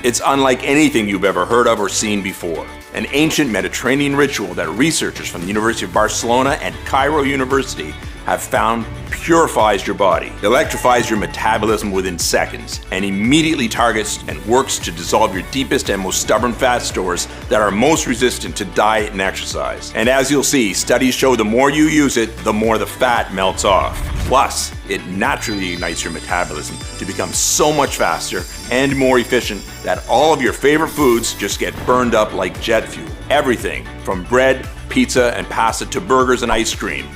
It's unlike anything you've ever heard of or seen before. An ancient Mediterranean ritual that researchers from the University of Barcelona and Cairo University have found purifies your body, electrifies your metabolism within seconds, and immediately targets and works to dissolve your deepest and most stubborn fat stores that are most resistant to diet and exercise. And as you'll see, studies show the more you use it, the more the fat melts off. Plus, it naturally ignites your metabolism to become so much faster and more efficient that all of your favorite foods just get burned up like jet fuel. Everything from bread, pizza, and pasta to burgers and ice cream.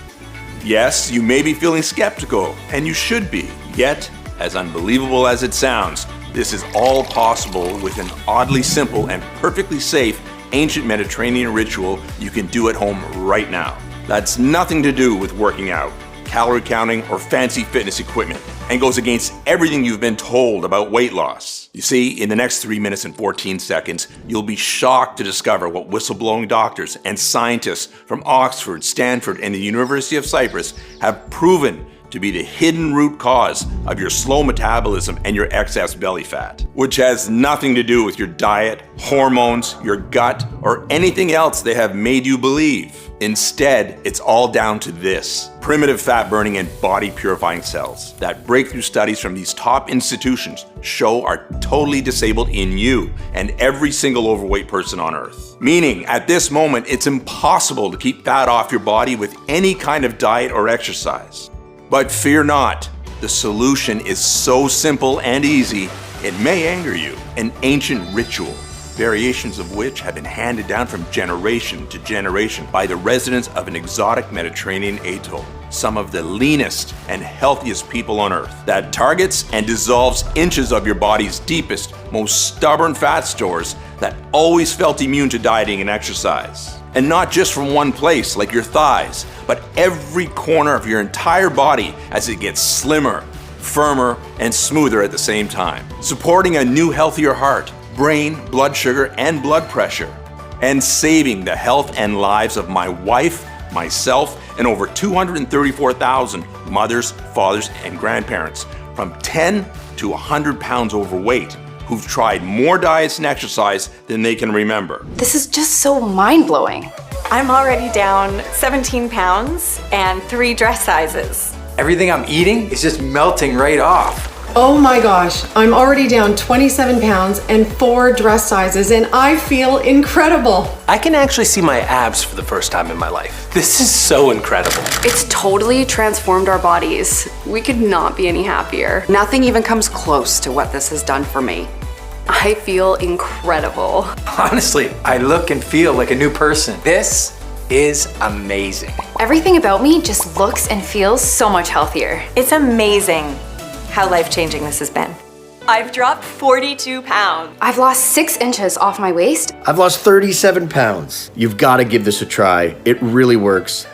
Yes, you may be feeling skeptical, and you should be. Yet, as unbelievable as it sounds, this is all possible with an oddly simple and perfectly safe ancient Mediterranean ritual you can do at home right now. That's nothing to do with working out, calorie counting, or fancy fitness equipment, and goes against everything you've been told about weight loss. You see, in the next 3 minutes and 14 seconds, you'll be shocked to discover what whistleblowing doctors and scientists from Oxford, Stanford, and the University of Cyprus have proven to be the hidden root cause of your slow metabolism and your excess belly fat, which has nothing to do with your diet, hormones, your gut, or anything else they have made you believe. Instead, it's all down to this: primitive fat burning and body purifying cells that breakthrough studies from these top institutions show are totally disabled in you and every single overweight person on earth. Meaning, at this moment, it's impossible to keep fat off your body with any kind of diet or exercise. But fear not, the solution is so simple and easy, it may anger you. An ancient ritual, variations of which have been handed down from generation to generation by the residents of an exotic Mediterranean atoll, some of the leanest and healthiest people on earth, that targets and dissolves inches of your body's deepest, most stubborn fat stores that always felt immune to dieting and exercise. And not just from one place like your thighs, but every corner of your entire body as it gets slimmer, firmer, and smoother at the same time. Supporting a new, healthier heart, brain, blood sugar, and blood pressure. And saving the health and lives of my wife, myself, and over 234,000 mothers, fathers, and grandparents from 10 to 100 pounds overweight who've tried more diets and exercise than they can remember. This is just so mind-blowing. I'm already down 17 pounds and 3 dress sizes. Everything I'm eating is just melting right off. Oh my gosh, I'm already down 27 pounds and 4 dress sizes, and I feel incredible. I can actually see my abs for the first time in my life. This is so incredible. It's totally transformed our bodies. We could not be any happier. Nothing even comes close to what this has done for me. I feel incredible. Honestly, I look and feel like a new person. This is amazing. Everything about me just looks and feels so much healthier. It's amazing how life-changing this has been. I've dropped 42 pounds. I've lost 6 inches off my waist. I've lost 37 pounds. You've got to give this a try. It really works.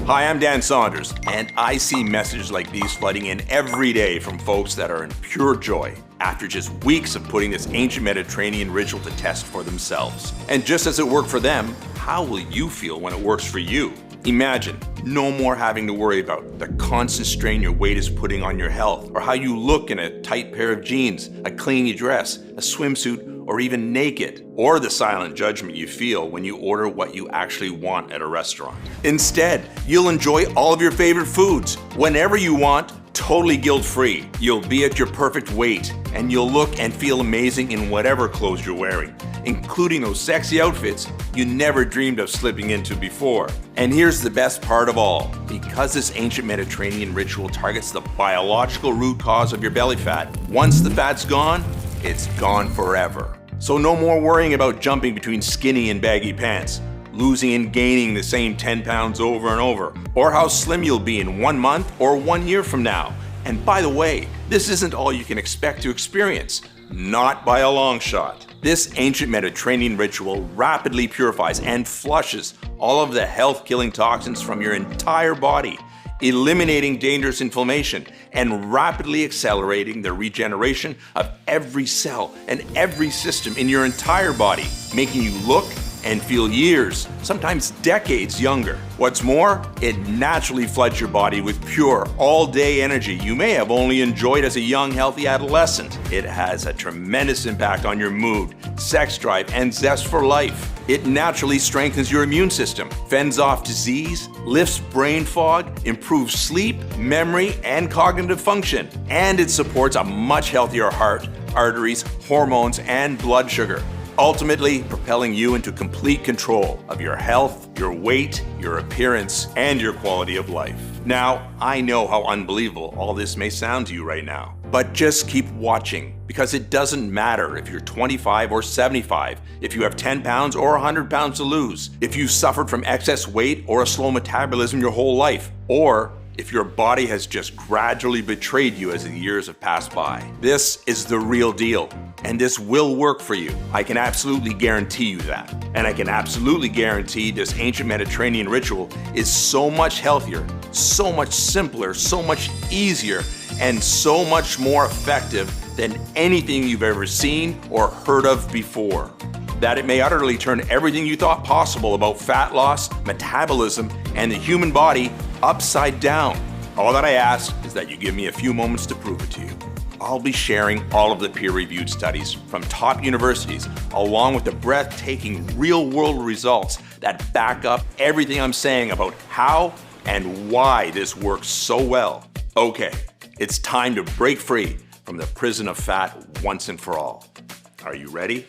Hi, I'm Dan Saunders, and I see messages like these flooding in every day from folks that are in pure joy after just weeks of putting this ancient Mediterranean ritual to test for themselves. And just as it worked for them, how will you feel when it works for you? Imagine no more having to worry about the constant strain your weight is putting on your health, or how you look in a tight pair of jeans, a clingy dress, a swimsuit, or even naked, or the silent judgment you feel when you order what you actually want at a restaurant. Instead, you'll enjoy all of your favorite foods whenever you want, totally guilt-free. You'll be at your perfect weight, and you'll look and feel amazing in whatever clothes you're wearing, including those sexy outfits you never dreamed of slipping into before. And here's the best part of all. Because this ancient Mediterranean ritual targets the biological root cause of your belly fat, once the fat's gone, it's gone forever. So no more worrying about jumping between skinny and baggy pants, losing and gaining the same 10 pounds over and over, or how slim you'll be in 1 month or 1 year from now. And by the way, this isn't all you can expect to experience. Not by a long shot. This ancient Mediterranean ritual rapidly purifies and flushes all of the health-killing toxins from your entire body, eliminating dangerous inflammation and rapidly accelerating the regeneration of every cell and every system in your entire body, making you look, and feel years, sometimes decades younger. What's more, it naturally floods your body with pure, all-day energy you may have only enjoyed as a young, healthy adolescent. It has a tremendous impact on your mood, sex drive, and zest for life. It naturally strengthens your immune system, fends off disease, lifts brain fog, improves sleep, memory, and cognitive function. And it supports a much healthier heart, arteries, hormones, and blood sugar, ultimately propelling you into complete control of your health, your weight, your appearance, and your quality of life. Now, I know how unbelievable all this may sound to you right now, but just keep watching, because it doesn't matter if you're 25 or 75, if you have 10 pounds or 100 pounds to lose, if you've suffered from excess weight or a slow metabolism your whole life, or if your body has just gradually betrayed you as the years have passed by. This is the real deal, and this will work for you. I can absolutely guarantee you that. And I can absolutely guarantee this ancient Mediterranean ritual is so much healthier, so much simpler, so much easier, and so much more effective than anything you've ever seen or heard of before. That it may utterly turn everything you thought possible about fat loss, metabolism, and the human body upside down. All that I ask is that you give me a few moments to prove it to you. I'll be sharing all of the peer-reviewed studies from top universities, along with the breathtaking real-world results that back up everything I'm saying about how and why this works so well. Okay, it's time to break free from the prison of fat once and for all. Are you ready?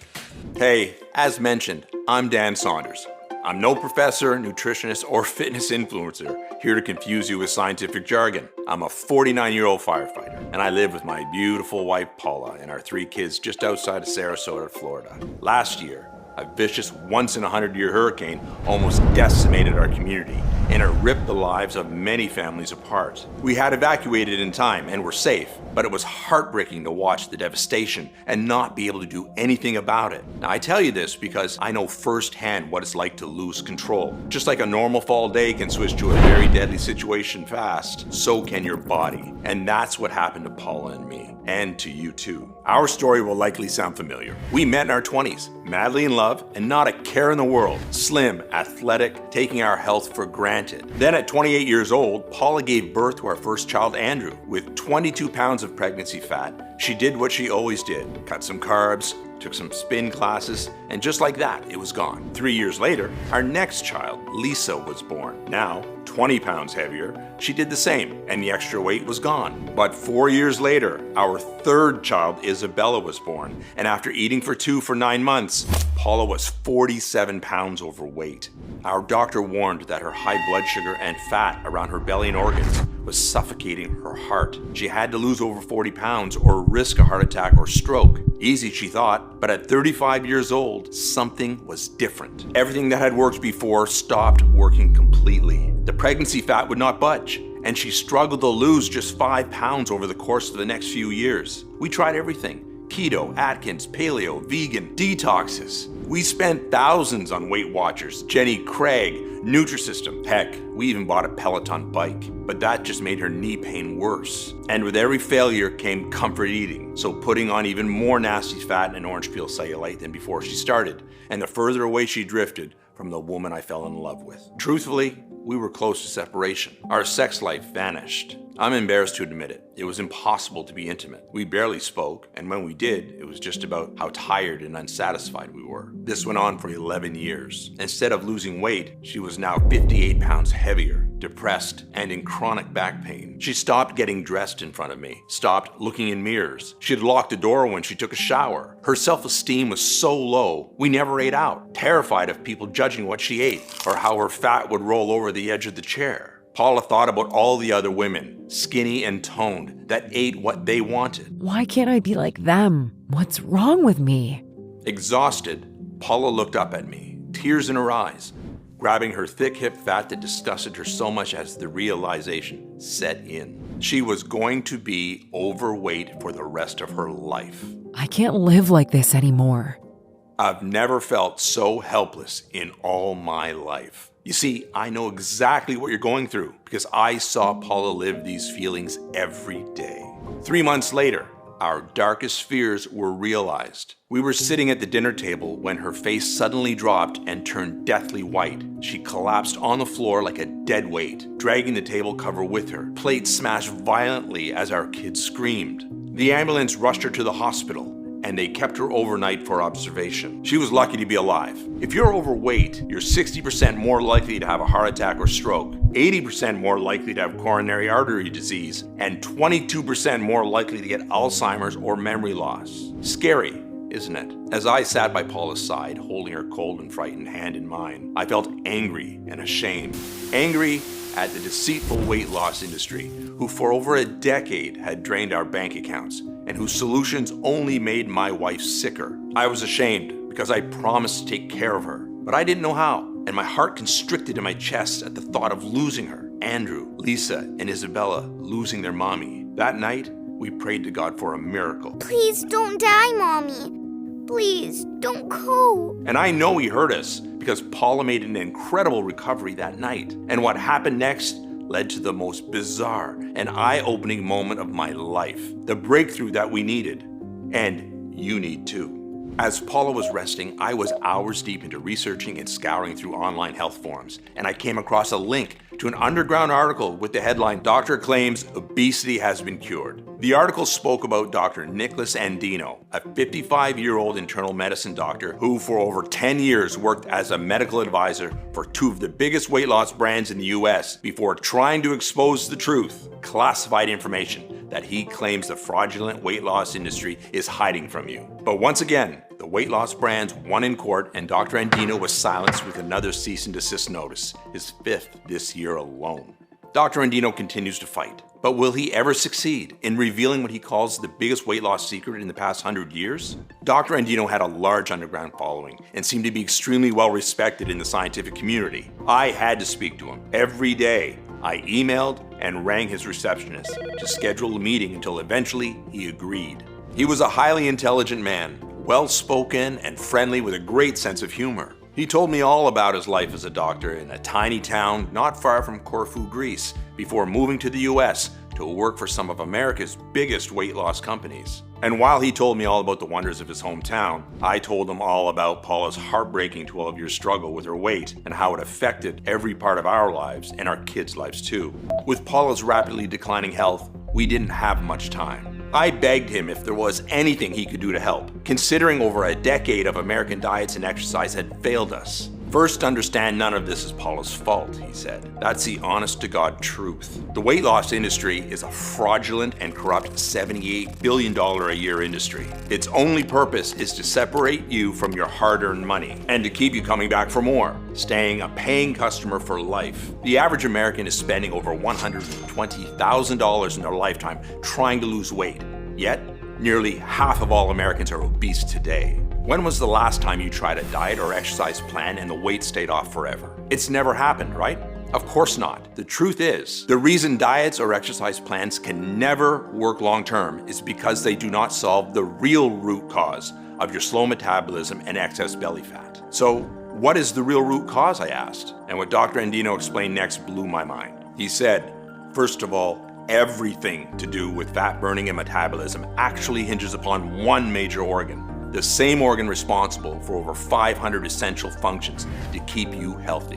Hey, as mentioned, I'm Dan Saunders. I'm no professor, nutritionist, or fitness influencer here to confuse you with scientific jargon. I'm a 49-year-old firefighter, and I live with my beautiful wife Paula and our 3 kids just outside of Sarasota, Florida. Last year, a vicious once-in-a-100-year hurricane almost decimated our community, and it ripped the lives of many families apart. We had evacuated in time and were safe, but it was heartbreaking to watch the devastation and not be able to do anything about it. Now, I tell you this because I know firsthand what it's like to lose control. Just like a normal fall day can switch to a very deadly situation fast, so can your body. And that's what happened to Paula and me, and to you too. Our story will likely sound familiar. We met in our 20s, madly in love, and not a care in the world. Slim, athletic, taking our health for granted. Then at 28 years old, Paula gave birth to our first child, Andrew. With 22 pounds of pregnancy fat, she did what she always did. Cut some carbs, took some spin classes, and just like that, it was gone. 3 years later, our next child, Lisa, was born. Now, 20 pounds heavier, she did the same, and the extra weight was gone. But 4 years later, our third child, Isabella, was born, and after eating for 2 for 9 months, Paula was 47 pounds overweight. Our doctor warned that her high blood sugar and fat around her belly and organs was suffocating her heart. She had to lose over 40 pounds or risk a heart attack or stroke. Easy, she thought, but at 35 years old, something was different. Everything that had worked before stopped working completely. The pregnancy fat would not budge, and she struggled to lose just 5 pounds over the course of the next few years. We tried everything. Keto, Atkins, paleo, vegan, detoxes. We spent thousands on Weight Watchers, Jenny Craig, Nutrisystem. Heck, we even bought a Peloton bike, but that just made her knee pain worse. And with every failure came comfort eating, so putting on even more nasty fat and orange peel cellulite than before she started, and the further away she drifted from the woman I fell in love with. Truthfully, we were close to separation. Our sex life vanished. I'm embarrassed to admit it. It was impossible to be intimate. We barely spoke, and when we did, it was just about how tired and unsatisfied we were. This went on for 11 years. Instead of losing weight, she was now 58 pounds heavier, depressed, and in chronic back pain. She stopped getting dressed in front of me, stopped looking in mirrors. She'd lock the door when she took a shower. Her self-esteem was so low, we never ate out, terrified of people judging what she ate or how her fat would roll over the edge of the chair. Paula thought about all the other women, skinny and toned, that ate what they wanted. Why can't I be like them? What's wrong with me? Exhausted, Paula looked up at me, tears in her eyes, grabbing her thick hip fat that disgusted her so much as the realization set in. She was going to be overweight for the rest of her life. I can't live like this anymore. I've never felt so helpless in all my life. You see, I know exactly what you're going through because I saw Paula live these feelings every day. 3 months later, our darkest fears were realized. We were sitting at the dinner table when her face suddenly dropped and turned deathly white. She collapsed on the floor like a dead weight, dragging the table cover with her. Plates smashed violently as our kids screamed. The ambulance rushed her to the hospital, and they kept her overnight for observation. She was lucky to be alive. If you're overweight, you're 60% more likely to have a heart attack or stroke, 80% more likely to have coronary artery disease, and 22% more likely to get Alzheimer's or memory loss. Scary, isn't it? As I sat by Paula's side, holding her cold and frightened hand in mine, I felt angry and ashamed. Angry at the deceitful weight loss industry, who for over a decade had drained our bank accounts, and whose solutions only made my wife sicker. I was ashamed because I promised to take care of her, but I didn't know how, and my heart constricted in my chest at the thought of losing her. Andrew, Lisa, and Isabella losing their mommy. That night, we prayed to God for a miracle. Please don't die, Mommy. Please, don't go. And I know he heard us because Paula made an incredible recovery that night. And what happened next led to the most bizarre and eye-opening moment of my life. The breakthrough that we needed. And you need too. As Paula was resting, I was hours deep into researching and scouring through online health forums, and I came across a link to an underground article with the headline, "Doctor Claims Obesity Has Been Cured." The article spoke about Dr. Nicholas Andino, a 55-year-old internal medicine doctor who for over 10 years worked as a medical advisor for two of the biggest weight loss brands in the US before trying to expose the truth, classified information that he claims the fraudulent weight loss industry is hiding from you. But once again, the weight loss brands won in court, and Dr. Andino was silenced with another cease and desist notice, his 5th this year alone. Dr. Andino continues to fight, but will he ever succeed in revealing what he calls the biggest weight loss secret in the past 100 years? Dr. Andino had a large underground following and seemed to be extremely well respected in the scientific community. I had to speak to him every day. I emailed and rang his receptionist to schedule a meeting until eventually he agreed. He was a highly intelligent man, well-spoken and friendly with a great sense of humor. He told me all about his life as a doctor in a tiny town not far from Corfu, Greece, before moving to the US to work for some of America's biggest weight loss companies. And while he told me all about the wonders of his hometown, I told him all about Paula's heartbreaking 12-year struggle with her weight and how it affected every part of our lives and our kids' lives too. With Paula's rapidly declining health, we didn't have much time. I begged him if there was anything he could do to help, considering over a decade of American diets and exercise had failed us. First, understand none of this is Paula's fault, he said. That's the honest-to-God truth. The weight loss industry is a fraudulent and corrupt $78 billion a year industry. Its only purpose is to separate you from your hard-earned money and to keep you coming back for more, staying a paying customer for life. The average American is spending over $120,000 in their lifetime trying to lose weight, yet nearly half of all Americans are obese today. When was the last time you tried a diet or exercise plan and the weight stayed off forever? It's never happened, right? Of course not. The truth is, the reason diets or exercise plans can never work long-term is because they do not solve the real root cause of your slow metabolism and excess belly fat. So, what is the real root cause, I asked? And what Dr. Andino explained next blew my mind. He said, first of all, everything to do with fat burning and metabolism actually hinges upon one major organ. The same organ responsible for over 500 essential functions to keep you healthy.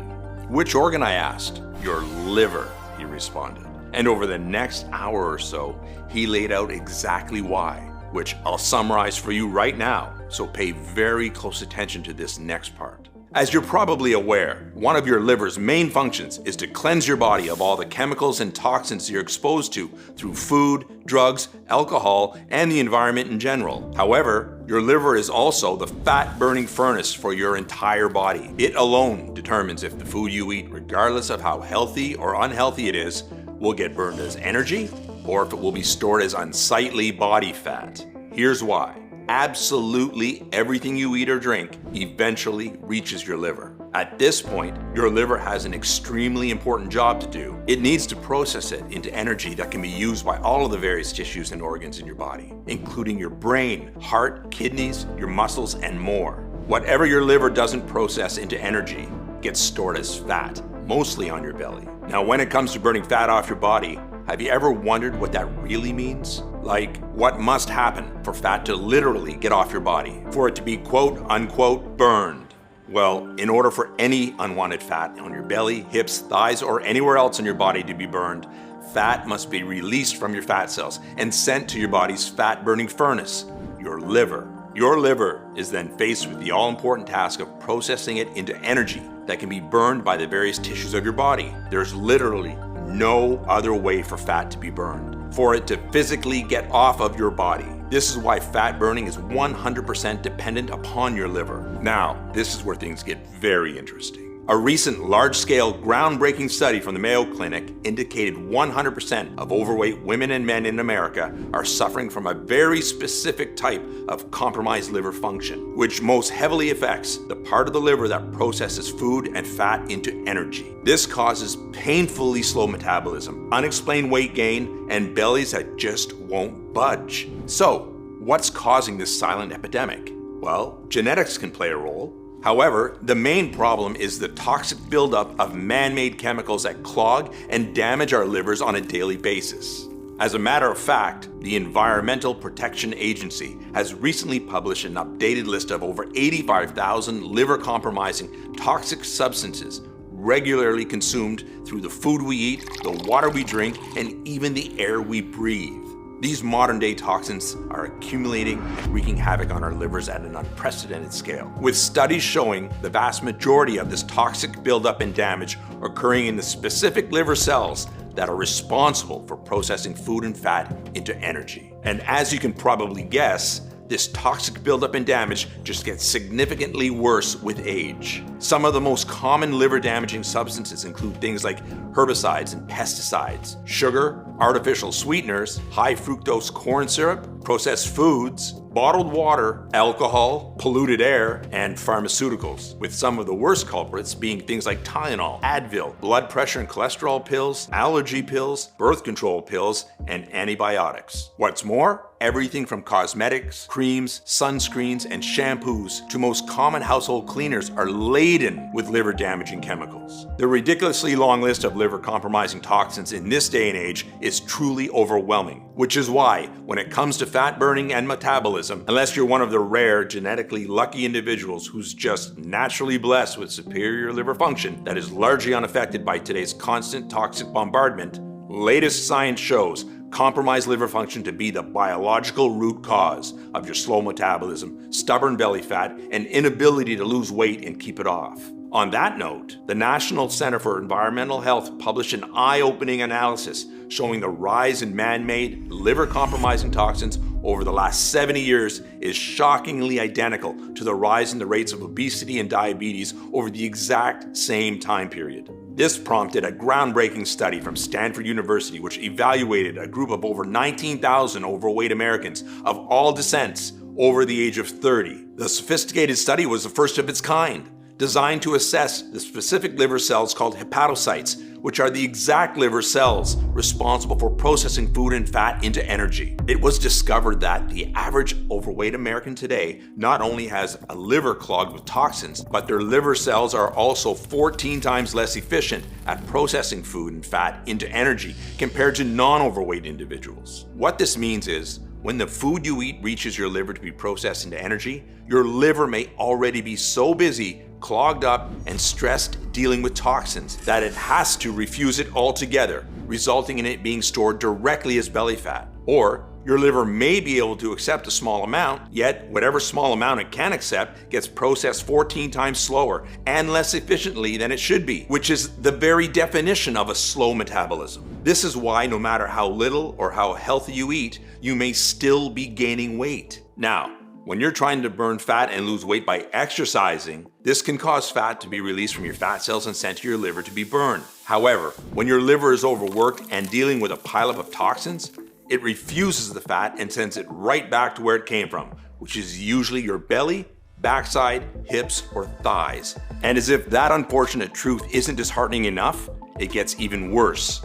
Which organ, I asked? Your liver, he responded. And over the next hour or so, he laid out exactly why, which I'll summarize for you right now, so pay very close attention to this next part. As you're probably aware, one of your liver's main functions is to cleanse your body of all the chemicals and toxins you're exposed to through food, drugs, alcohol, and the environment in general. However, your liver is also the fat-burning furnace for your entire body. It alone determines if the food you eat, regardless of how healthy or unhealthy it is, will get burned as energy or if it will be stored as unsightly body fat. Here's why. Absolutely everything you eat or drink eventually reaches your liver. At this point, your liver has an extremely important job to do. It needs to process it into energy that can be used by all of the various tissues and organs in your body, including your brain, heart, kidneys, your muscles, and more. Whatever your liver doesn't process into energy gets stored as fat, mostly on your belly. Now, when it comes to burning fat off your body, Have you ever wondered what that really means? Like, what must happen for fat to literally get off your body, for it to be quote unquote burned? Well, in order for any unwanted fat on your belly, hips, thighs, or anywhere else in your body to be burned, fat must be released from your fat cells and sent to your body's fat-burning furnace, your liver. Your liver is then faced with the all-important task of processing it into energy that can be burned by the various tissues of your body. There's literally no other way for fat to be burned, for it to physically get off of your body. This is why fat burning is 100% dependent upon your liver. Now, this is where things get very interesting. A recent large-scale, groundbreaking study from the Mayo Clinic indicated 100% of overweight women and men in America are suffering from a very specific type of compromised liver function, which most heavily affects the part of the liver that processes food and fat into energy. This causes painfully slow metabolism, unexplained weight gain, and bellies that just won't budge. So, what's causing this silent epidemic? Well, genetics can play a role. However, the main problem is the toxic buildup of man-made chemicals that clog and damage our livers on a daily basis. As a matter of fact, the Environmental Protection Agency has recently published an updated list of over 85,000 liver-compromising toxic substances regularly consumed through the food we eat, the water we drink, and even the air we breathe. These modern-day toxins are accumulating and wreaking havoc on our livers at an unprecedented scale, with studies showing the vast majority of this toxic buildup and damage occurring in the specific liver cells that are responsible for processing food and fat into energy. And as you can probably guess, this toxic buildup and damage just gets significantly worse with age. Some of the most common liver-damaging substances include things like herbicides and pesticides, sugar, artificial sweeteners, high fructose corn syrup, processed foods, bottled water, alcohol, polluted air, and pharmaceuticals, with some of the worst culprits being things like Tylenol, Advil, blood pressure and cholesterol pills, allergy pills, birth control pills, and antibiotics. What's more, everything from cosmetics, creams, sunscreens, and shampoos to most common household cleaners are laden with liver-damaging chemicals. The ridiculously long list of liver-compromising toxins in this day and age is truly overwhelming, which is why, when it comes to fat burning and metabolism, unless you're one of the rare genetically lucky individuals who's just naturally blessed with superior liver function that is largely unaffected by today's constant toxic bombardment, latest science shows compromised liver function to be the biological root cause of your slow metabolism, stubborn belly fat, and inability to lose weight and keep it off. On that note, the National Center for Environmental Health published an eye-opening analysis showing the rise in man-made liver-compromising toxins over the last 70 years is shockingly identical to the rise in the rates of obesity and diabetes over the exact same time period. This prompted a groundbreaking study from Stanford University, which evaluated a group of over 19,000 overweight Americans of all descents over the age of 30. The sophisticated study was the first of its kind, designed to assess the specific liver cells called hepatocytes, which are the exact liver cells responsible for processing food and fat into energy. It was discovered that the average overweight American today not only has a liver clogged with toxins, but their liver cells are also 14 times less efficient at processing food and fat into energy compared to non-overweight individuals. What this means is, when the food you eat reaches your liver to be processed into energy, your liver may already be so busy, clogged up, and stressed dealing with toxins that it has to refuse it altogether, resulting in it being stored directly as belly fat. Or your liver may be able to accept a small amount, yet whatever small amount it can accept gets processed 14 times slower and less efficiently than it should be, which is the very definition of a slow metabolism. This is why no matter how little or how healthy you eat, you may still be gaining weight. Now, when you're trying to burn fat and lose weight by exercising, this can cause fat to be released from your fat cells and sent to your liver to be burned. However, when your liver is overworked and dealing with a pileup of toxins, it refuses the fat and sends it right back to where it came from, which is usually your belly, backside, hips, or thighs. And as if that unfortunate truth isn't disheartening enough, it gets even worse.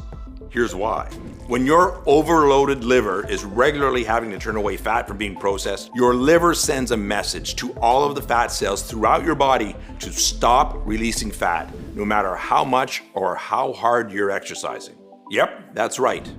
Here's why. When your overloaded liver is regularly having to turn away fat from being processed, your liver sends a message to all of the fat cells throughout your body to stop releasing fat, no matter how much or how hard you're exercising. Yep, that's right.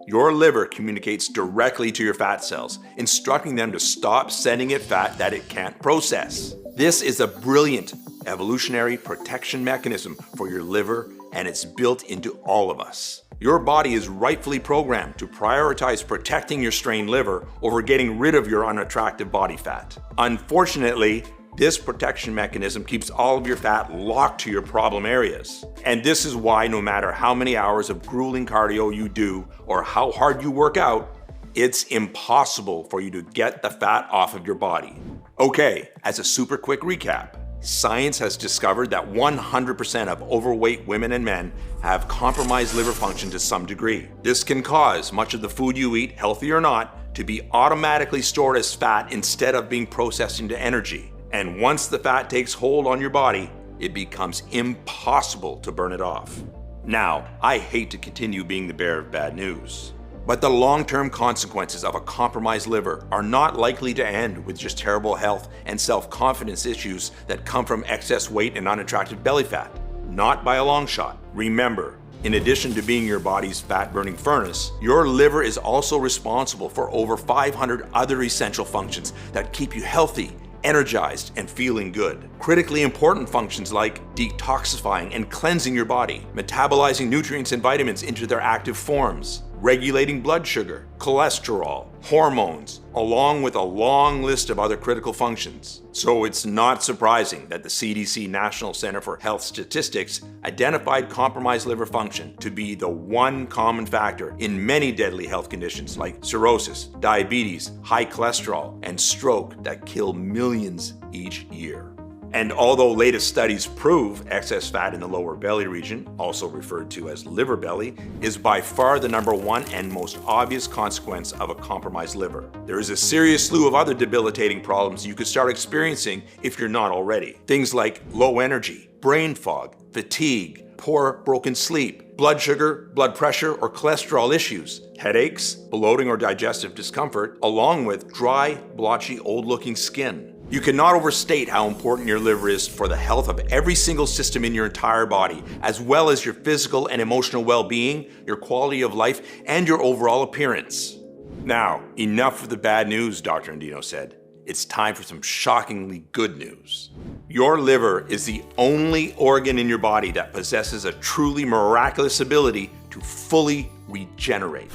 Your liver communicates directly to your fat cells, instructing them to stop sending it fat that it can't process. This is a brilliant evolutionary protection mechanism for your liver, and it's built into all of us. Your body is rightfully programmed to prioritize protecting your strained liver over getting rid of your unattractive body fat. Unfortunately, this protection mechanism keeps all of your fat locked to your problem areas. And this is why no matter how many hours of grueling cardio you do or how hard you work out, it's impossible for you to get the fat off of your body. Okay, as a super quick recap, science has discovered that 100% of overweight women and men have compromised liver function to some degree. This can cause much of the food you eat, healthy or not, to be automatically stored as fat instead of being processed into energy. And once the fat takes hold on your body, it becomes impossible to burn it off. Now, I hate to continue being the bearer of bad news, but the long-term consequences of a compromised liver are not likely to end with just terrible health and self-confidence issues that come from excess weight and unattractive belly fat. Not by a long shot. Remember, in addition to being your body's fat-burning furnace, your liver is also responsible for over 500 other essential functions that keep you healthy, energized, and feeling good. Critically important functions like detoxifying and cleansing your body, metabolizing nutrients and vitamins into their active forms, regulating blood sugar, cholesterol, hormones, along with a long list of other critical functions. So it's not surprising that the CDC National Center for Health Statistics identified compromised liver function to be the one common factor in many deadly health conditions like cirrhosis, diabetes, high cholesterol, and stroke that kill millions each year. And although latest studies prove excess fat in the lower belly region, also referred to as liver belly, is by far the number one and most obvious consequence of a compromised liver, there is a serious slew of other debilitating problems you could start experiencing if you're not already. Things like low energy, brain fog, fatigue, poor broken sleep, blood sugar, blood pressure, or cholesterol issues, headaches, bloating or digestive discomfort, along with dry, blotchy, old-looking skin. You cannot overstate how important your liver is for the health of every single system in your entire body, as well as your physical and emotional well-being, your quality of life, and your overall appearance. Now, enough of the bad news, Dr. Andino said. It's time for some shockingly good news. Your liver is the only organ in your body that possesses a truly miraculous ability to fully regenerate.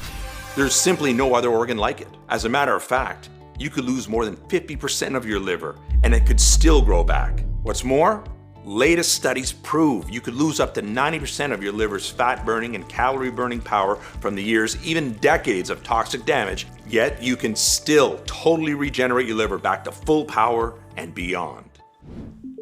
There's simply no other organ like it. As a matter of fact, you could lose more than 50% of your liver and it could still grow back. What's more, latest studies prove you could lose up to 90% of your liver's fat-burning and calorie-burning power from the years, even decades of toxic damage, yet you can still totally regenerate your liver back to full power and beyond.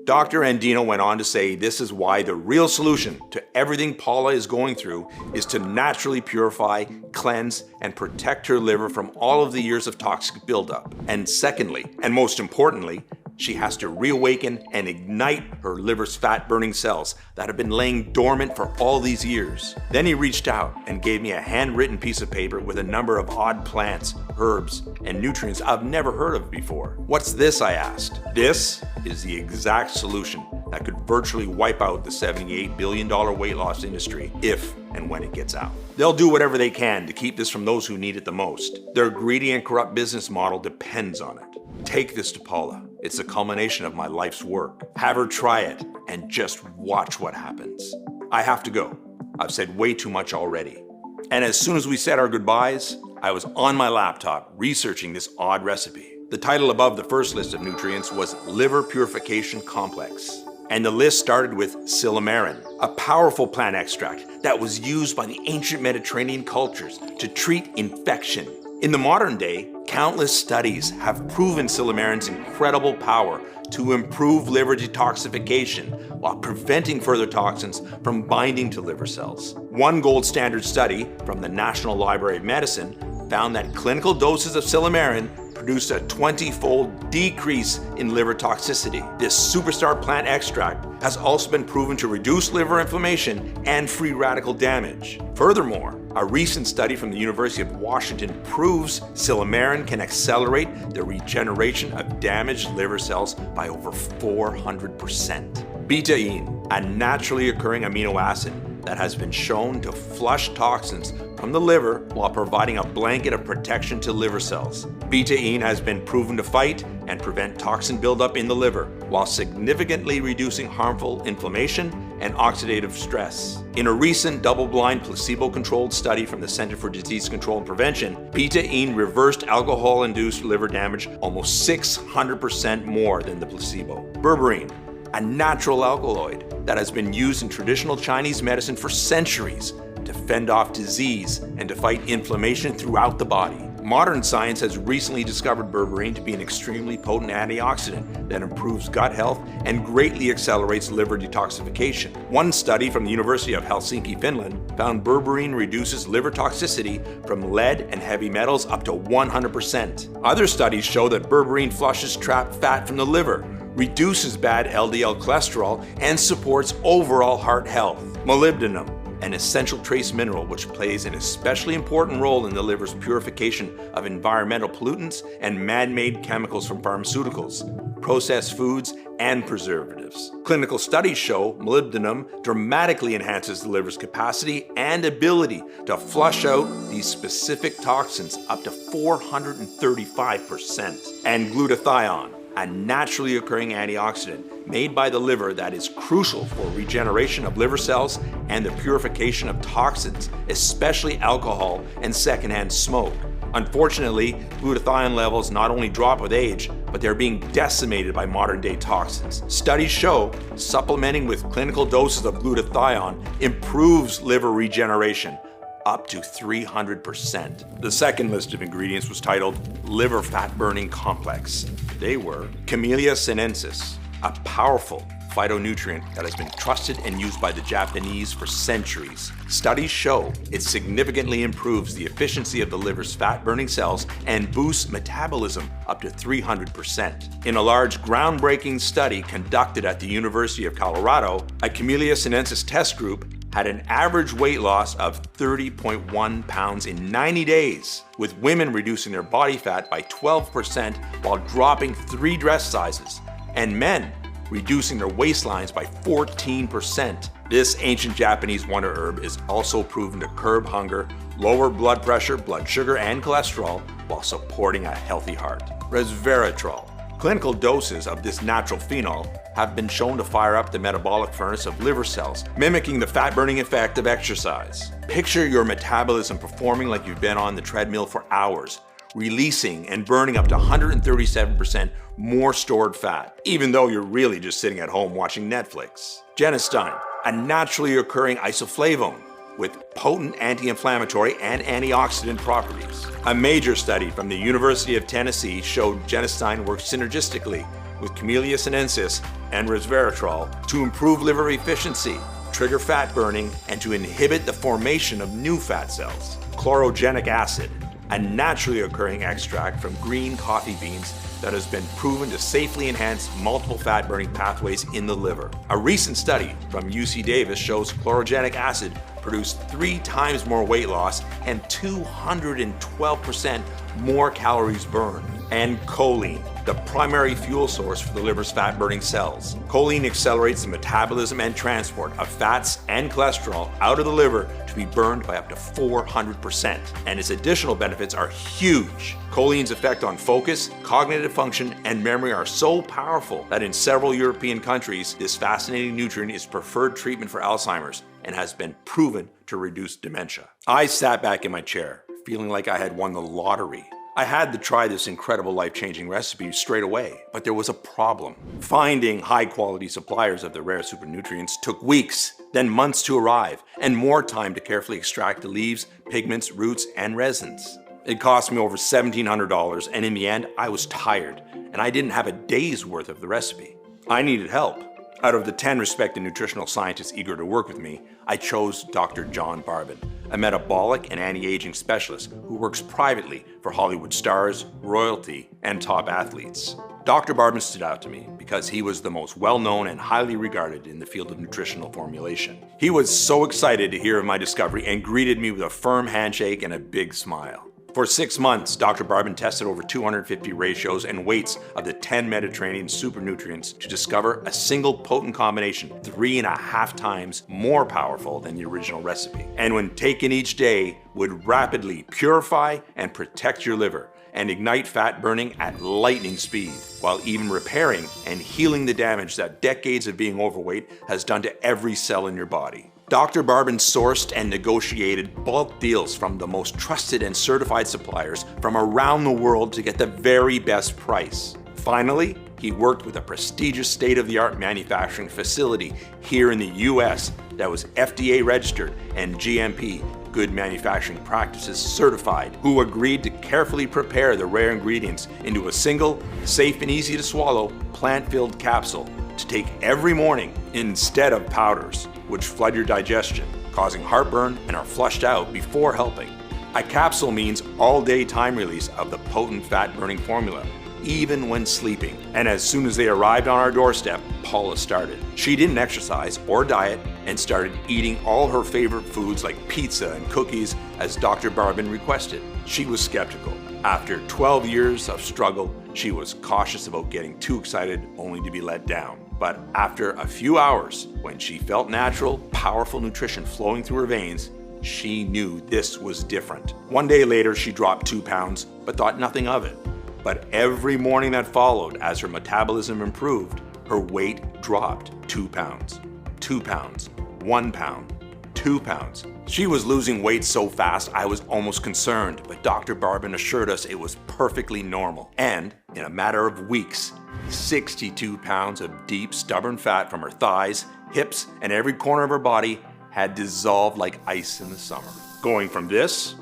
Dr. Andino went on to say this is why the real solution to everything Paula is going through is to naturally purify, cleanse, and protect her liver from all of the years of toxic buildup. And secondly, and most importantly, she has to reawaken and ignite her liver's fat-burning cells that have been laying dormant for all these years. Then he reached out and gave me a handwritten piece of paper with a number of odd plants, herbs, and nutrients I've never heard of before. What's this, I asked. This is the exact solution that could virtually wipe out the $78 billion weight loss industry if and when it gets out. They'll do whatever they can to keep this from those who need it the most. Their greedy and corrupt business model depends on it. Take this to Paula. It's the culmination of my life's work. Have her try it and just watch what happens. I have to go. I've said way too much already. And as soon as we said our goodbyes, I was on my laptop researching this odd recipe. The title above the first list of nutrients was Liver Purification Complex. And the list started with silymarin, a powerful plant extract that was used by the ancient Mediterranean cultures to treat infection. In the modern day, countless studies have proven silymarin's incredible power to improve liver detoxification while preventing further toxins from binding to liver cells. One gold standard study from the National Library of Medicine found that clinical doses of silymarin produced a 20-fold decrease in liver toxicity. This superstar plant extract has also been proven to reduce liver inflammation and free radical damage. Furthermore, a recent study from the University of Washington proves silymarin can accelerate the regeneration of damaged liver cells by over 400%. Betaine, a naturally occurring amino acid that has been shown to flush toxins from the liver while providing a blanket of protection to liver cells. Betaine has been proven to fight and prevent toxin buildup in the liver while significantly reducing harmful inflammation and oxidative stress. In a recent double-blind placebo-controlled study from the Center for Disease Control and Prevention, betaine reversed alcohol-induced liver damage almost 600% more than the placebo. Berberine, a natural alkaloid that has been used in traditional Chinese medicine for centuries to fend off disease and to fight inflammation throughout the body. Modern science has recently discovered berberine to be an extremely potent antioxidant that improves gut health and greatly accelerates liver detoxification. One study from the University of Helsinki, Finland, found berberine reduces liver toxicity from lead and heavy metals up to 100%. Other studies show that berberine flushes trapped fat from the liver, reduces bad LDL cholesterol, and supports overall heart health. Molybdenum, an essential trace mineral which plays an especially important role in the liver's purification of environmental pollutants and man-made chemicals from pharmaceuticals, processed foods, and preservatives. Clinical studies show molybdenum dramatically enhances the liver's capacity and ability to flush out these specific toxins up to 435%. And glutathione, a naturally occurring antioxidant made by the liver that is crucial for regeneration of liver cells and the purification of toxins, especially alcohol and secondhand smoke. Unfortunately, glutathione levels not only drop with age, but they're being decimated by modern-day toxins. Studies show supplementing with clinical doses of glutathione improves liver regeneration up to 300%. The second list of ingredients was titled Liver Fat Burning Complex. They were Camellia sinensis, a powerful phytonutrient that has been trusted and used by the Japanese for centuries. Studies show it significantly improves the efficiency of the liver's fat-burning cells and boosts metabolism up to 300%. In a large groundbreaking study conducted at the University of Colorado, a Camellia sinensis test group had an average weight loss of 30.1 pounds in 90 days, with women reducing their body fat by 12% while dropping 3 dress sizes, and men reducing their waistlines by 14%. This ancient Japanese wonder herb is also proven to curb hunger, lower blood pressure, blood sugar, and cholesterol while supporting a healthy heart. Resveratrol. Clinical doses of this natural phenol have been shown to fire up the metabolic furnace of liver cells, mimicking the fat-burning effect of exercise. Picture your metabolism performing like you've been on the treadmill for hours, releasing and burning up to 137% more stored fat, even though you're really just sitting at home watching Netflix. Genistein, a naturally occurring isoflavone with potent anti-inflammatory and antioxidant properties. A major study from the University of Tennessee showed genistein works synergistically with Camellia sinensis and resveratrol to improve liver efficiency, trigger fat burning, and to inhibit the formation of new fat cells. Chlorogenic acid, a naturally occurring extract from green coffee beans that has been proven to safely enhance multiple fat-burning pathways in the liver. A recent study from UC Davis shows chlorogenic acid produced 3 times more weight loss and 212% more calories burned. And choline, the primary fuel source for the liver's fat-burning cells. Choline accelerates the metabolism and transport of fats and cholesterol out of the liver to be burned by up to 400%. And its additional benefits are huge. Choline's effect on focus, cognitive function, and memory are so powerful that in several European countries, this fascinating nutrient is preferred treatment for Alzheimer's and has been proven to reduce dementia. I sat back in my chair, feeling like I had won the lottery. I had to try this incredible life-changing recipe straight away, but there was a problem. Finding high-quality suppliers of the rare supernutrients took weeks, then months to arrive, and more time to carefully extract the leaves, pigments, roots, and resins. It cost me over $1,700, and in the end, I was tired, and I didn't have a day's worth of the recipe. I needed help. Out of the 10 respected nutritional scientists eager to work with me, I chose Dr. John Barbin, a metabolic and anti-aging specialist who works privately for Hollywood stars, royalty, and top athletes. Dr. Barbin stood out to me because he was the most well-known and highly regarded in the field of nutritional formulation. He was so excited to hear of my discovery and greeted me with a firm handshake and a big smile. For 6 months, Dr. Barbin tested over 250 ratios and weights of the 10 Mediterranean supernutrients to discover a single potent combination 3.5 times more powerful than the original recipe. And when taken each day, would rapidly purify and protect your liver and ignite fat burning at lightning speed, while even repairing and healing the damage that decades of being overweight has done to every cell in your body. Dr. Barbin sourced and negotiated bulk deals from the most trusted and certified suppliers from around the world to get the very best price. Finally, he worked with a prestigious state-of-the-art manufacturing facility here in the US that was FDA registered and GMP, Good Manufacturing Practices certified, who agreed to carefully prepare the rare ingredients into a single, safe and easy to swallow, plant-filled capsule to take every morning instead of powders, which flood your digestion, causing heartburn and are flushed out before helping. A capsule means all-day time release of the potent fat-burning formula, even when sleeping. And as soon as they arrived on our doorstep, Paula started. She didn't exercise or diet and started eating all her favorite foods like pizza and cookies as Dr. Barbin requested. She was skeptical. After 12 years of struggle, she was cautious about getting too excited only to be let down. But after a few hours, when she felt natural, powerful nutrition flowing through her veins, she knew this was different. One day later, she dropped 2 pounds, but thought nothing of it. But every morning that followed, as her metabolism improved, her weight dropped 2 pounds, 2 pounds, 1 pound, 2 pounds. She was losing weight so fast I was almost concerned, but Dr. Barbin assured us it was perfectly normal. And in a matter of weeks, 62 pounds of deep, stubborn fat from her thighs, hips, and every corner of her body had dissolved like ice in the summer. Going from this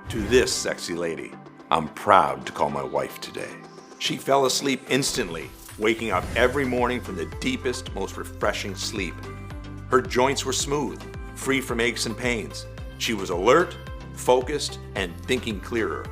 to this sexy lady, I'm proud to call my wife today. She fell asleep instantly, waking up every morning from the deepest, most refreshing sleep. Her joints were smooth, free from aches and pains. She was alert, focused, and thinking clearer.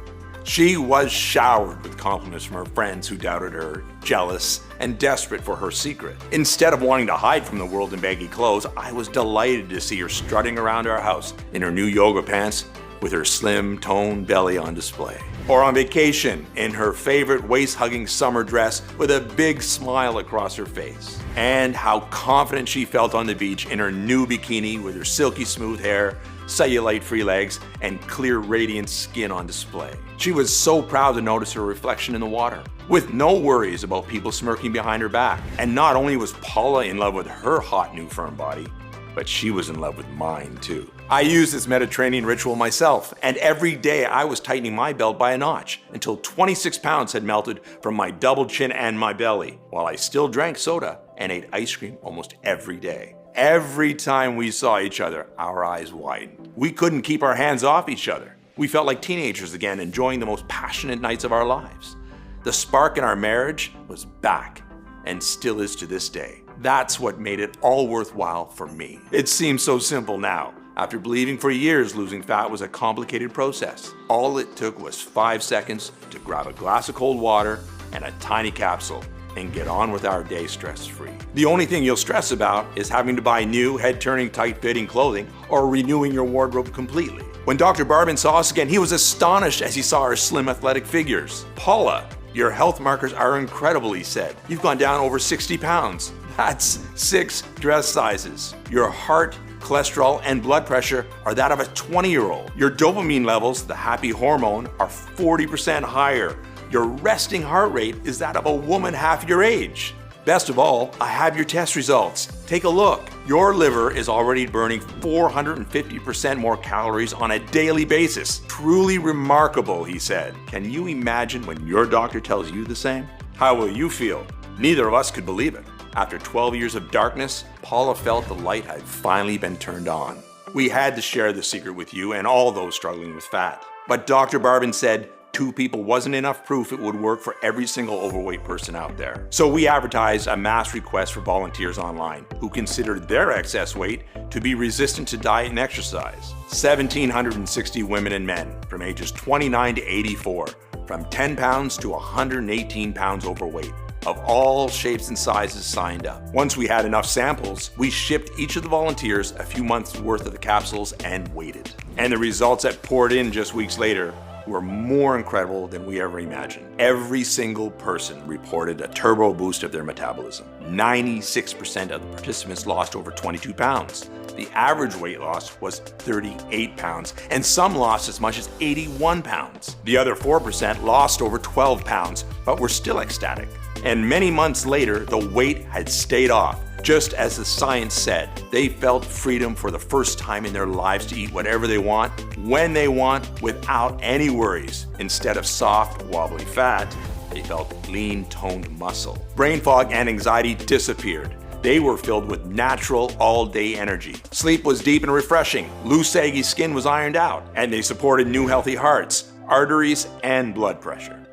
She was showered with compliments from her friends who doubted her, jealous, and desperate for her secret. Instead of wanting to hide from the world in baggy clothes, I was delighted to see her strutting around our house in her new yoga pants with her slim, toned belly on display. Or on vacation in her favorite waist-hugging summer dress with a big smile across her face. And how confident she felt on the beach in her new bikini with her silky smooth hair, cellulite-free legs, and clear, radiant skin on display. She was so proud to notice her reflection in the water, with no worries about people smirking behind her back. And not only was Paula in love with her hot new firm body, but she was in love with mine too. I used this Mediterranean ritual myself, and every day I was tightening my belt by a notch until 26 pounds had melted from my double chin and my belly, while I still drank soda and ate ice cream almost every day. Every time we saw each other, our eyes widened. We couldn't keep our hands off each other. We felt like teenagers again, enjoying the most passionate nights of our lives. The spark in our marriage was back, and still is to this day. That's what made it all worthwhile for me. It seems so simple now. After believing for years losing fat was a complicated process, all it took was 5 seconds to grab a glass of cold water and a tiny capsule and get on with our day stress-free. The only thing you'll stress about is having to buy new, head-turning, tight-fitting clothing or renewing your wardrobe completely. When Dr. Barbin saw us again, he was astonished as he saw our slim, athletic figures. "Paula, your health markers are incredible," he said. "You've gone down over 60 pounds. That's 6 dress sizes. Your heart, cholesterol, and blood pressure are that of a 20-year-old. Your dopamine levels, the happy hormone, are 40% higher. Your resting heart rate is that of a woman half your age. Best of all, I have your test results. Take a look. Your liver is already burning 450% more calories on a daily basis. Truly remarkable," he said. Can you imagine when your doctor tells you the same? How will you feel? Neither of us could believe it. After 12 years of darkness, Paula felt the light had finally been turned on. We had to share the secret with you and all those struggling with fat. But Dr. Barbin said 2 people wasn't enough proof it would work for every single overweight person out there. So we advertised a mass request for volunteers online who considered their excess weight to be resistant to diet and exercise. 1,760 women and men from ages 29 to 84, from 10 pounds to 118 pounds overweight, of all shapes and sizes signed up. Once we had enough samples, we shipped each of the volunteers a few months worth of the capsules and waited. And the results that poured in just weeks later were more incredible than we ever imagined. Every single person reported a turbo boost of their metabolism. 96% of the participants lost over 22 pounds. The average weight loss was 38 pounds, and some lost as much as 81 pounds. The other 4% lost over 12 pounds, but were still ecstatic. And many months later, the weight had stayed off. Just as the science said, they felt freedom for the first time in their lives to eat whatever they want, when they want, without any worries. Instead of soft, wobbly fat, they felt lean, toned muscle. Brain fog and anxiety disappeared. They were filled with natural, all-day energy. Sleep was deep and refreshing. Loose, saggy skin was ironed out. And they supported new, healthy hearts, arteries, and blood pressure.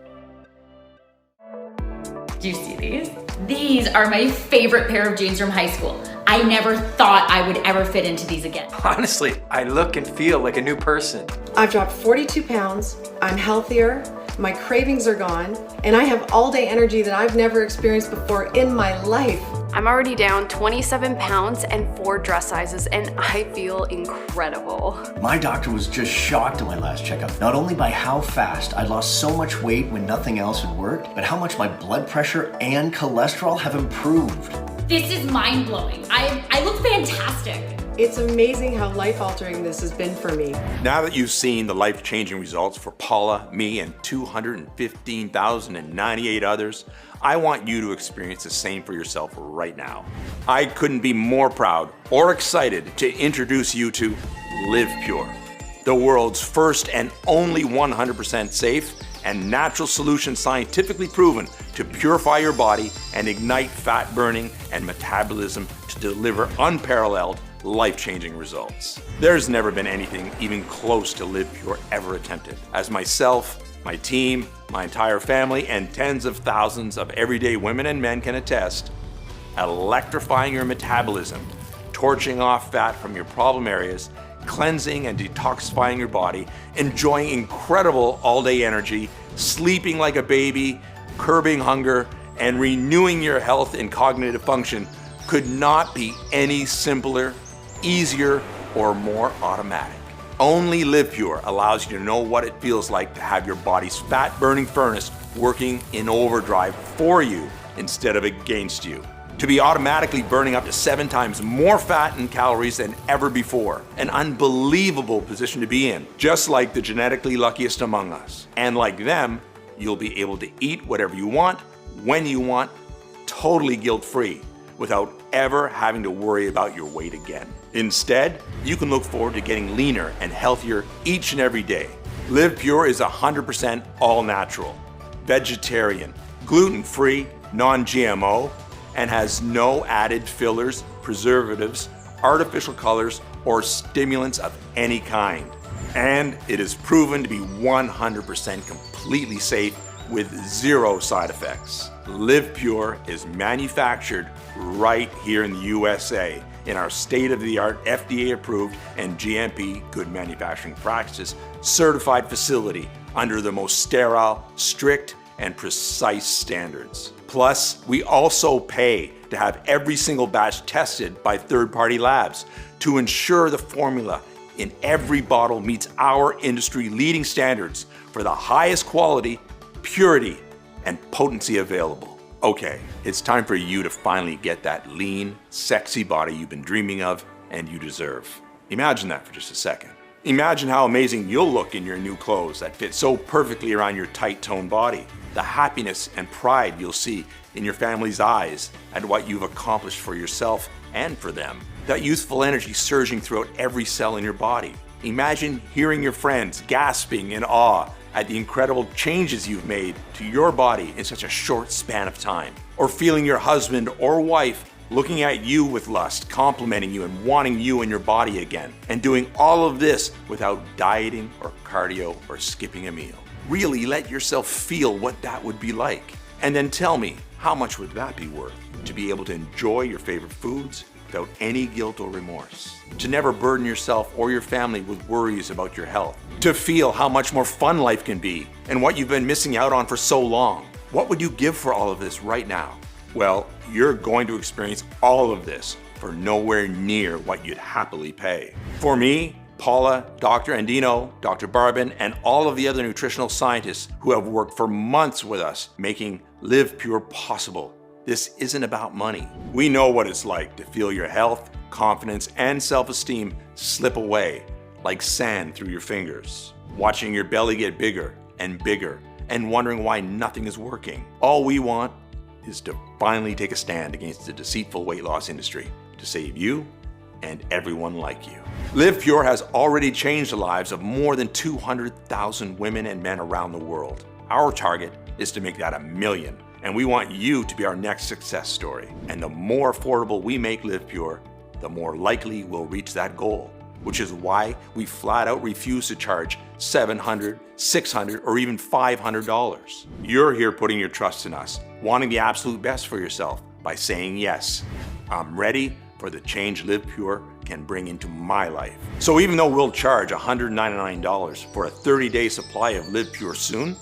Do you see these? These are my favorite pair of jeans from high school. I never thought I would ever fit into these again. Honestly, I look and feel like a new person. I've dropped 42 pounds, I'm healthier, my cravings are gone, and I have all-day energy that I've never experienced before in my life. I'm already down 27 pounds and 4 dress sizes, and I feel incredible. My doctor was just shocked at my last checkup, not only by how fast I lost so much weight when nothing else had worked, but how much my blood pressure and cholesterol have improved. This is mind-blowing. I look fantastic. It's amazing how life-altering this has been for me. Now that you've seen the life-changing results for Paula, me, and 215,098 others, I want you to experience the same for yourself right now. I couldn't be more proud or excited to introduce you to Live Pure, the world's first and only 100% safe and natural solution scientifically proven to purify your body and ignite fat burning and metabolism to deliver unparalleled, life-changing results. There's never been anything even close to Live Pure ever attempted. As myself, my team, my entire family, and tens of thousands of everyday women and men can attest, electrifying your metabolism, torching off fat from your problem areas, cleansing and detoxifying your body, enjoying incredible all-day energy, sleeping like a baby, curbing hunger, and renewing your health and cognitive function could not be any simpler, easier, or more automatic. Only Live Pure allows you to know what it feels like to have your body's fat-burning furnace working in overdrive for you instead of against you. To be automatically burning up to 7 times more fat and calories than ever before. An unbelievable position to be in, just like the genetically luckiest among us. And like them, you'll be able to eat whatever you want, when you want, totally guilt-free, without ever having to worry about your weight again. Instead, you can look forward to getting leaner and healthier each and every day. Live Pure is 100% all natural, vegetarian, gluten-free, non-GMO, and has no added fillers, preservatives, artificial colors, or stimulants of any kind. And it is proven to be 100% completely safe with 0 side effects. Live Pure is manufactured right here in the USA in our state-of-the-art FDA-approved and GMP Good Manufacturing Practices certified facility under the most sterile, strict, and precise standards. Plus, we also pay to have every single batch tested by third-party labs to ensure the formula in every bottle meets our industry-leading standards for the highest quality, purity, and potency available. Okay, it's time for you to finally get that lean, sexy body you've been dreaming of and you deserve. Imagine that for just a second. Imagine how amazing you'll look in your new clothes that fit so perfectly around your tight toned body. The happiness and pride you'll see in your family's eyes at what you've accomplished for yourself and for them. That youthful energy surging throughout every cell in your body. Imagine hearing your friends gasping in awe at the incredible changes you've made to your body in such a short span of time. Or feeling your husband or wife looking at you with lust, complimenting you and wanting you in your body again. And doing all of this without dieting or cardio or skipping a meal. Really let yourself feel what that would be like. And then tell me, how much would that be worth? To be able to enjoy your favorite foods without any guilt or remorse. To never burden yourself or your family with worries about your health. To feel how much more fun life can be and what you've been missing out on for so long. What would you give for all of this right now? Well, you're going to experience all of this for nowhere near what you'd happily pay. For me, Paula, Dr. Andino, Dr. Barbin, and all of the other nutritional scientists who have worked for months with us making Live Pure possible. This isn't about money. We know what it's like to feel your health, confidence, and self-esteem slip away like sand through your fingers, watching your belly get bigger and bigger and wondering why nothing is working. All we want is to finally take a stand against the deceitful weight loss industry to save you and everyone like you. Live Pure has already changed the lives of more than 200,000 women and men around the world. Our target is to make that 1 million, and we want you to be our next success story. And the more affordable we make Live Pure, the more likely we'll reach that goal, which is why we flat out refuse to charge $700, $600, or even $500. You're here putting your trust in us, wanting the absolute best for yourself by saying yes. I'm ready for the change Live Pure can bring into my life. So even though we'll charge $199 for a 30-day supply of Live Pure soon,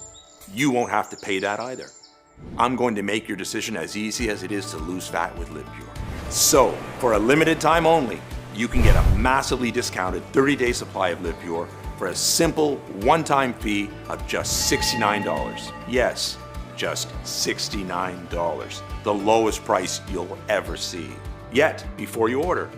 you won't have to pay that either. I'm going to make your decision as easy as it is to lose fat with Live Pure. So, for a limited time only, you can get a massively discounted 30-day supply of Live Pure for a simple one-time fee of just $69. Yes, just $69. The lowest price you'll ever see. Yet, before you order,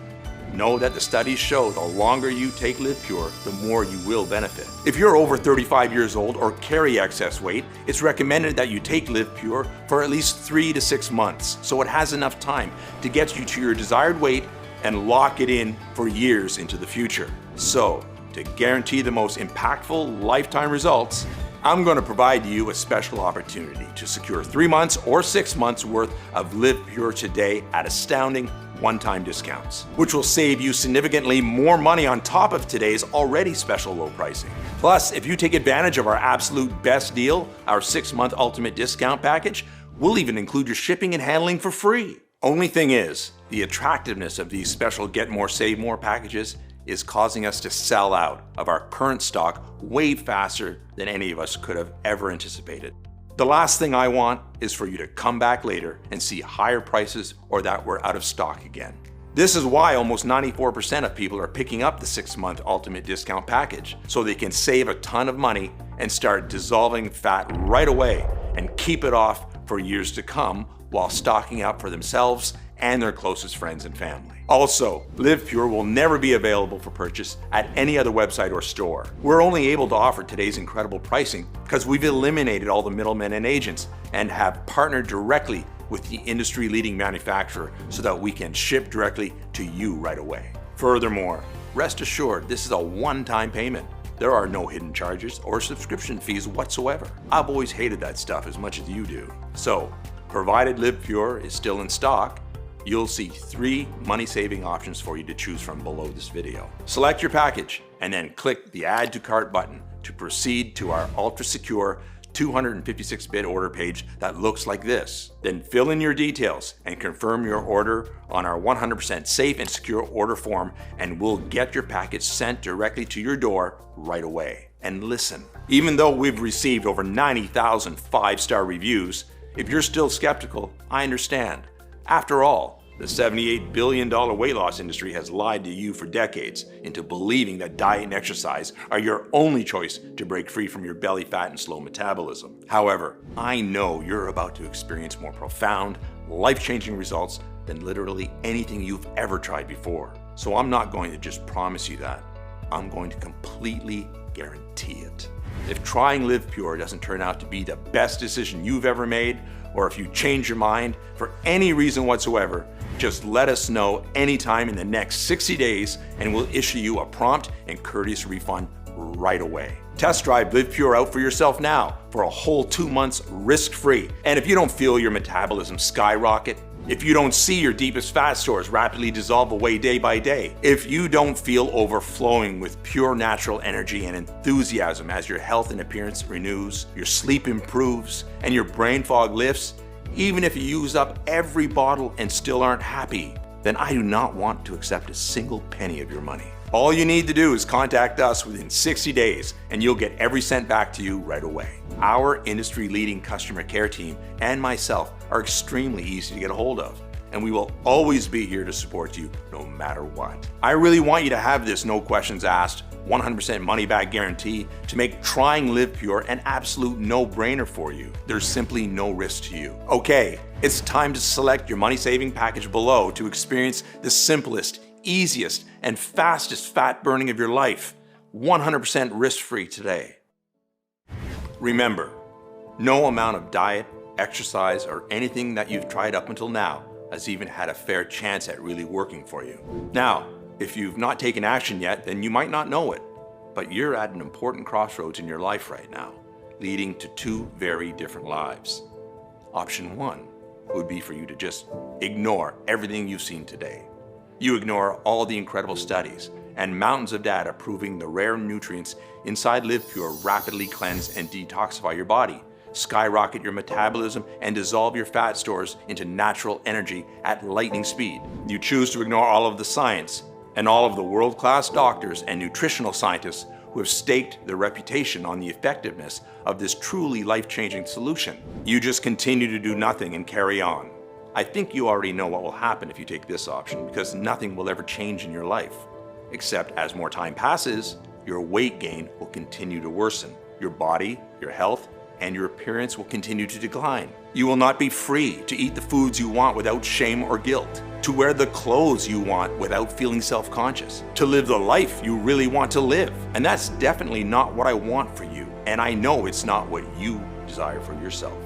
know that the studies show the longer you take Live Pure, the more you will benefit. If you're over 35 years old or carry excess weight, it's recommended that you take Live Pure for at least 3 to 6 months, so it has enough time to get you to your desired weight and lock it in for years into the future. So, to guarantee the most impactful lifetime results, I'm going to provide you a special opportunity to secure 3 months or 6 months worth of Live Pure today at astounding one-time discounts, which will save you significantly more money on top of today's already special low pricing. Plus, if you take advantage of our absolute best deal, our 6-month ultimate discount package, we'll even include your shipping and handling for free. Only thing is, the attractiveness of these special Get More, Save More packages is causing us to sell out of our current stock way faster than any of us could have ever anticipated. The last thing I want is for you to come back later and see higher prices or that we're out of stock again. This is why almost 94% of people are picking up the 6-month ultimate discount package, so they can save a ton of money and start dissolving fat right away and keep it off for years to come while stocking up for themselves and their closest friends and family. Also, Live Pure will never be available for purchase at any other website or store. We're only able to offer today's incredible pricing because we've eliminated all the middlemen and agents and have partnered directly with the industry-leading manufacturer so that we can ship directly to you right away. Furthermore, rest assured this is a one-time payment. There are no hidden charges or subscription fees whatsoever. I've always hated that stuff as much as you do. So, provided Live Pure is still in stock, you'll see 3 money-saving options for you to choose from below this video. Select your package and then click the Add to Cart button to proceed to our ultra-secure 256-bit order page that looks like this. Then fill in your details and confirm your order on our 100% safe and secure order form, and we'll get your package sent directly to your door right away. And listen, even though we've received over 90,000 5-star reviews, if you're still skeptical, I understand. After all, the $78 billion weight loss industry has lied to you for decades into believing that diet and exercise are your only choice to break free from your belly fat and slow metabolism. However, I know you're about to experience more profound, life-changing results than literally anything you've ever tried before. So I'm not going to just promise you that. I'm going to completely guarantee it. If trying Live Pure doesn't turn out to be the best decision you've ever made, or if you change your mind for any reason whatsoever, just let us know anytime in the next 60 days and we'll issue you a prompt and courteous refund right away. Test drive Live Pure out for yourself now for a whole 2 months risk-free. And if you don't feel your metabolism skyrocket, if you don't see your deepest fat stores rapidly dissolve away day by day, if you don't feel overflowing with pure natural energy and enthusiasm as your health and appearance renews, your sleep improves, and your brain fog lifts, even if you use up every bottle and still aren't happy, then I do not want to accept a single penny of your money. All you need to do is contact us within 60 days and you'll get every cent back to you right away. Our industry-leading customer care team and myself are extremely easy to get a hold of. and we will always be here to support you no matter what. I really want you to have this no questions asked, 100% money back guarantee to make trying Live Pure an absolute no-brainer for you. There's simply no risk to you. Okay, it's time to select your money-saving package below to experience the simplest, easiest, and fastest fat burning of your life, 100% risk-free today. Remember, no amount of diet, exercise, or anything that you've tried up until now has even had a fair chance at really working for you. Now, if you've not taken action yet, then you might not know it, but you're at an important crossroads in your life right now, leading to two very different lives. Option one would be for you to just ignore everything you've seen today. You ignore all the incredible studies and mountains of data proving the rare nutrients inside Live Pure rapidly cleanse and detoxify your body, skyrocket your metabolism, and dissolve your fat stores into natural energy at lightning speed. You choose to ignore all of the science and all of the world-class doctors and nutritional scientists who have staked their reputation on the effectiveness of this truly life-changing solution. You just continue to do nothing and carry on. I think you already know what will happen if you take this option, because nothing will ever change in your life. Except as more time passes, your weight gain will continue to worsen. Your body, your health, and your appearance will continue to decline. You will not be free to eat the foods you want without shame or guilt, to wear the clothes you want without feeling self-conscious, to live the life you really want to live. And that's definitely not what I want for you. And I know it's not what you desire for yourself.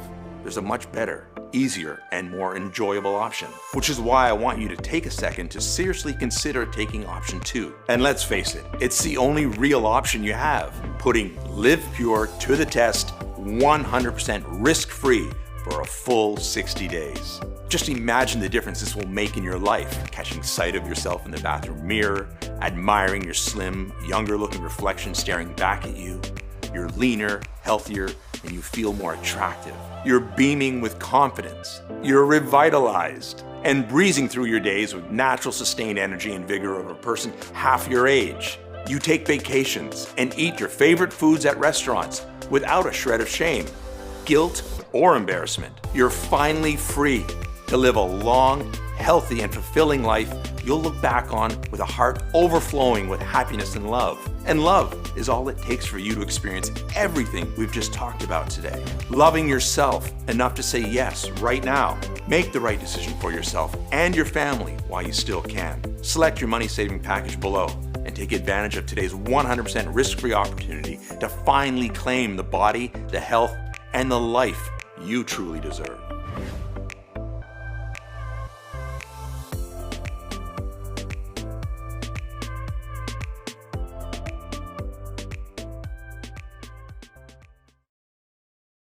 There's a much better, easier, and more enjoyable option, which is why I want you to take a second to seriously consider taking option 2. And let's face it, it's the only real option you have, putting Live Pure to the test 100% risk-free for a full 60 days. Just imagine the difference this will make in your life, catching sight of yourself in the bathroom mirror, admiring your slim, younger-looking reflection staring back at you. You're leaner, healthier, and you feel more attractive. You're beaming with confidence. You're revitalized and breezing through your days with natural sustained energy and vigor of a person half your age. You take vacations and eat your favorite foods at restaurants without a shred of shame, guilt, or embarrassment. You're finally free to live a long, healthy, and fulfilling life you'll look back on with a heart overflowing with happiness and love. And love is all it takes for you to experience everything we've just talked about today. Loving yourself enough to say yes right now. Make the right decision for yourself and your family while you still can. Select your money-saving package below and take advantage of today's 100% risk-free opportunity to finally claim the body, the health, and the life you truly deserve.